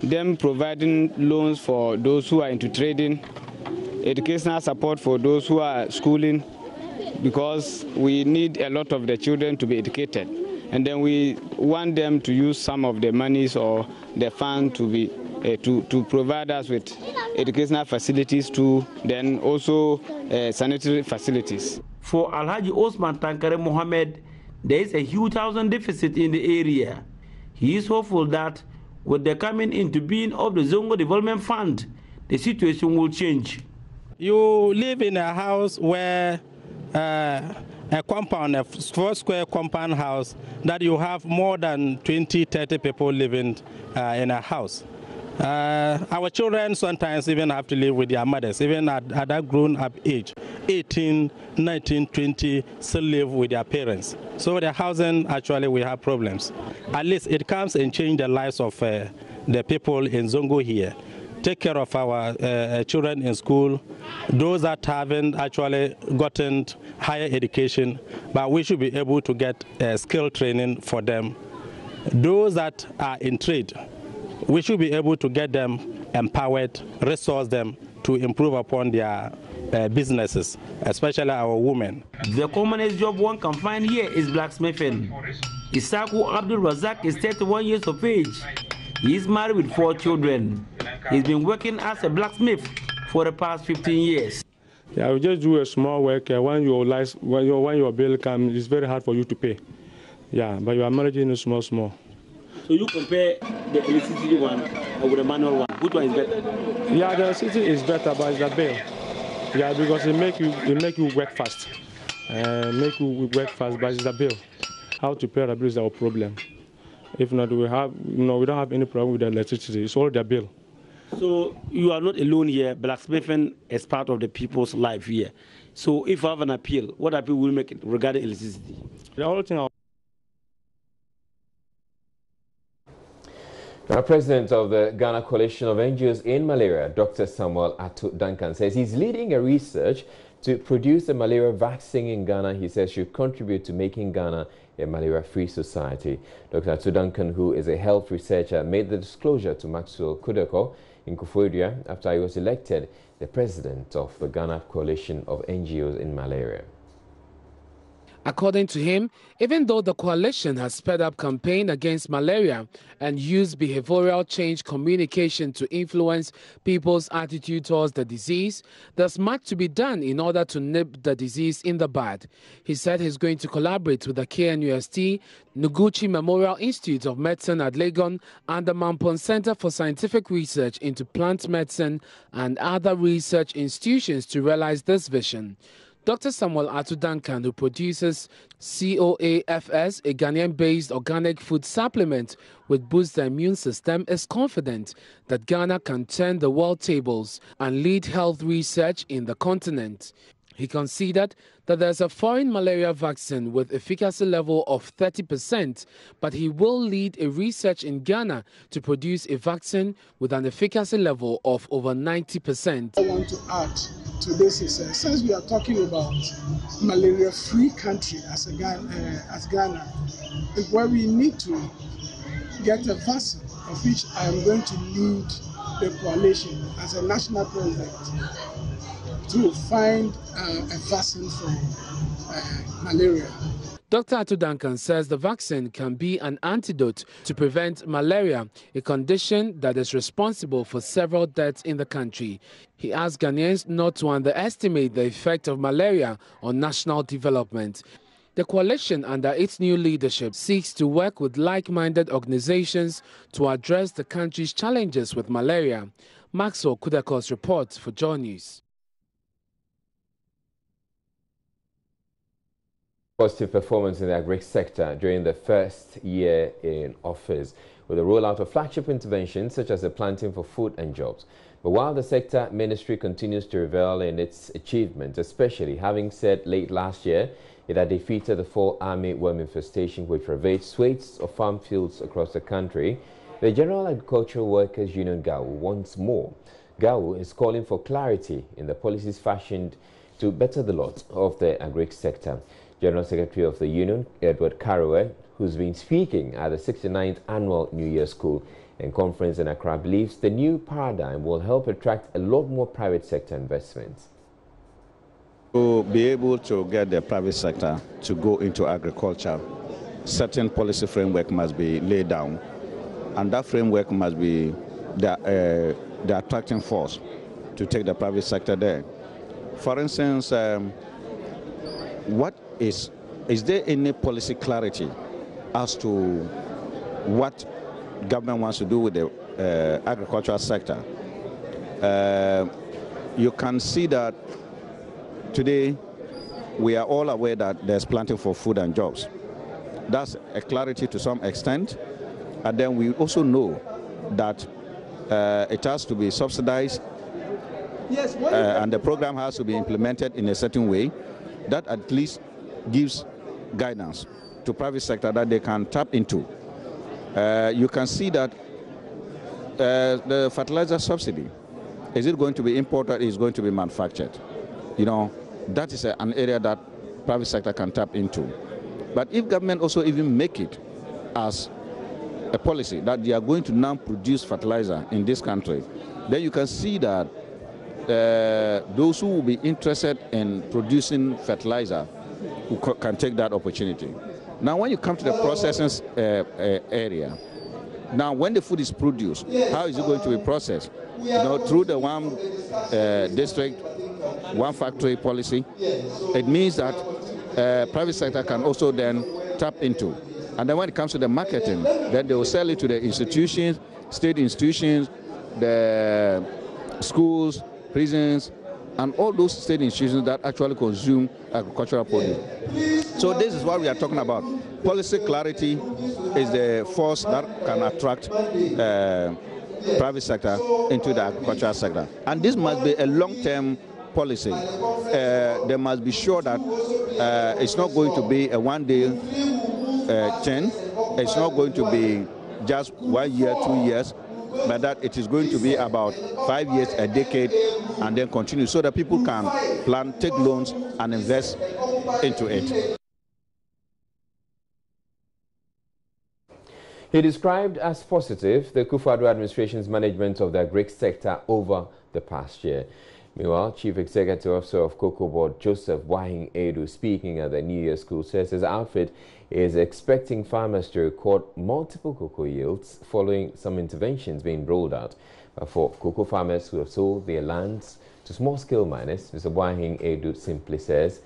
them providing loans for those who are into trading, educational support for those who are schooling, because we need a lot of the children to be educated. And then we want them to use some of the monies or the fund to be to provide us with educational facilities too, then also sanitary facilities. For Alhaji Osman Tankare Mohammed, there is a huge housing deficit in the area. He is hopeful that with the coming into being of the Zongo Development Fund, the situation will change. You live in a house where a compound, a 4-square compound house, that you have more than 20, 30 people living in a house. Our children sometimes even have to live with their mothers, even at that grown-up age, 18, 19, 20, still live with their parents. So the housing, actually, we have problems. At least it comes and changes the lives of the people in Zongo here. Take care of our children in school, those that haven't actually gotten higher education, but we should be able to get skill training for them. Those that are in trade, we should be able to get them empowered, resource them to improve upon their businesses, especially our women. The commonest job one can find here is blacksmithing. Isaku Abdul Razak is 31 years of age. He is married with 4 children. He's been working as a blacksmith for the past 15 years. Yeah, we just do a small work. When your bill comes, it's very hard for you to pay. Yeah, but you are managing small. So you compare the electricity one with the manual one. Which one is better? Yeah, the electricity is better, but it's the bill. Yeah, because it make you work fast. But it's the bill. How to pay the bill is our problem. If not, we don't have any problem with the electricity. It's all the bill. So you are not alone here. Blacksmithing is part of the people's life here. So if you have an appeal, what appeal will make it regarding electricity? The only thing Now, President of the Ghana Coalition of NGOs in Malaria, Dr. Samuel Atu Duncan, says he's leading a research to produce a malaria vaccine in Ghana. He says should contribute to making Ghana a malaria-free society. Dr. Atu Duncan, who is a health researcher, made the disclosure to Maxwell Kudoko in Kufuor after he was elected the president of the Ghana Coalition of NGOs in Malaria. According to him, even though the coalition has sped up campaign against malaria and used behavioral change communication to influence people's attitude towards the disease, there's much to be done in order to nip the disease in the bud. He said he's going to collaborate with the KNUST, Noguchi Memorial Institute of Medicine at Legon, and the Mampon Center for Scientific Research into Plant Medicine and other research institutions to realize this vision. Dr. Samuel Atu Duncan, who produces COAFS, a Ghanaian-based organic food supplement which boosts the immune system, is confident that Ghana can turn the world tables and lead health research in the continent. He considered that there's a foreign malaria vaccine with efficacy level of 30%, but he will lead a research in Ghana to produce a vaccine with an efficacy level of over 90%. I want to add to this is since we are talking about malaria-free country as Ghana, is where we need to get a vaccine, of which I am going to lead the coalition as a national president to find a vaccine for malaria. Dr. Atu Duncan says the vaccine can be an antidote to prevent malaria, a condition that is responsible for several deaths in the country. He asked Ghanaians not to underestimate the effect of malaria on national development. The coalition, under its new leadership, seeks to work with like-minded organizations to address the country's challenges with malaria. Maxwell Kudakos reports for Joy News. Positive performance in the agri sector during the first year in office, with the rollout of flagship interventions such as the planting for food and jobs. But while the sector ministry continues to revel in its achievements, especially having said late last year it had defeated the fall army worm infestation which ravaged swathes of farm fields across the country, the General Agricultural Workers Union GAU wants more. GAU is calling for clarity in the policies fashioned to better the lot of the agri sector. General Secretary of the Union, Edward Karowe, who's been speaking at the 69th Annual New Year School and Conference in Accra, believes the new paradigm will help attract a lot more private sector investments. To be able to get the private sector to go into agriculture, certain policy framework must be laid down, and that framework must be the attracting force to take the private sector there. For instance, is there any policy clarity as to what government wants to do with the agricultural sector? You can see that today we are all aware that there's planting for food and jobs. That's a clarity to some extent. And then we also know that it has to be subsidized, and the program has to be implemented in a certain way that at least gives guidance to private sector that they can tap into. You can see that the fertilizer subsidy, is it going to be imported, is going to be manufactured? You know, that is an area that private sector can tap into. But if government also even make it as a policy that they are going to now produce fertilizer in this country, then you can see that those who will be interested in producing fertilizer can take that opportunity. Now, when you come to the processing area, now when the food is produced, how is it going to be processed? You know, through the one district, one factory policy. It means that private sector can also then tap into. And then when it comes to the marketing, then they will sell it to the institutions, state institutions, the schools, prisons, and all those state institutions that actually consume agricultural produce. So this is what we are talking about. Policy clarity is the force that can attract private sector into the agricultural sector. And this must be a long-term policy. They must be sure that it's not going to be a one-day thing. It's not going to be just 1 year, 2 years, but that it is going to be about 5 years, a decade, and then continue, so that people can plan, take loans, and invest into it. He described as positive the Akufo-Addo administration's management of the agri sector over the past year. Meanwhile, Chief Executive Officer of Cocoa Board, Joseph Wahing Edu, speaking at the New Year School, says his outfit is expecting farmers to record multiple cocoa yields following some interventions being rolled out. But for cocoa farmers who have sold their lands to small-scale miners, Mr. Wahing Edu simply says,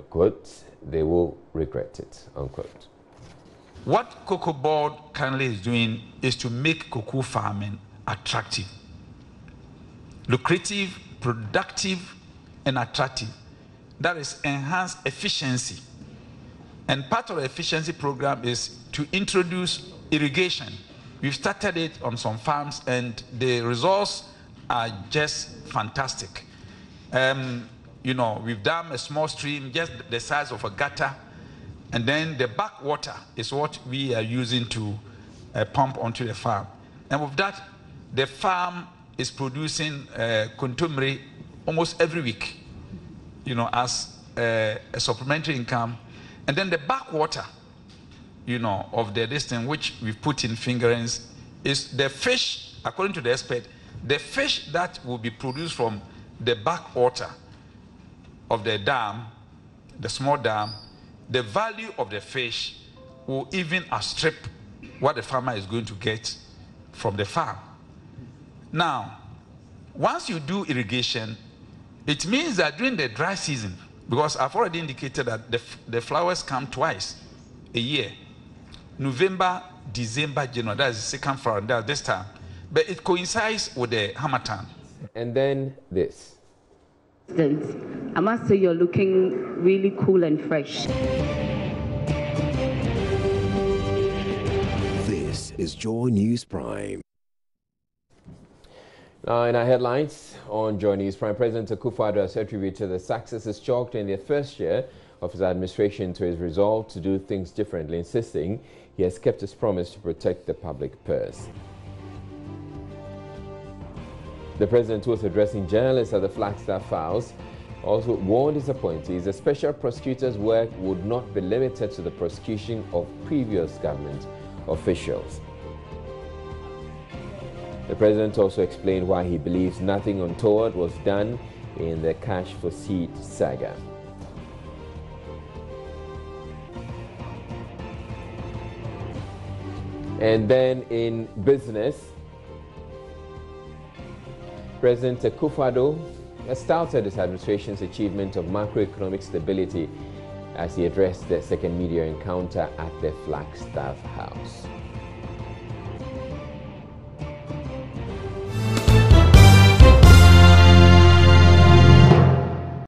quote, they will regret it, unquote. What Cocoa Board currently is doing is to make cocoa farming attractive, lucrative, productive, and attractive. That is enhanced efficiency. And part of the efficiency program is to introduce irrigation. We've started it on some farms, and the results are just fantastic. You know, we've done a small stream, just the size of a gutter, and then the backwater is what we are using to pump onto the farm. And with that, the farm is producing contumely almost every week, you know, as a supplementary income. And then the backwater, you know, of the distance which we've put in fingerings is the fish, according to the expert, the fish that will be produced from the backwater of the dam, the small dam, the value of the fish will even outstrip what the farmer is going to get from the farm. Now, once you do irrigation, it means that during the dry season, Because I've already indicated that the flowers come twice a year. November, December, January, that's the second flower, that's this time. But it coincides with the Harmattan. And then this. I must say you're looking really cool and fresh. This is Joy News Prime. Now, in our headlines on Joy News Prime, President Akufo-Addo has attributed the successes chalked in the first year of his administration to his resolve to do things differently, insisting he has kept his promise to protect the public purse. The president, who was addressing journalists at the Flagstaff House, also warned his appointees that special prosecutors' work would not be limited to the prosecution of previous government officials. The president also explained why he believes nothing untoward was done in the cash for seed saga. And then in business, President Akufo-Addo has touted his administration's achievement of macroeconomic stability as he addressed the second media encounter at the Flagstaff House.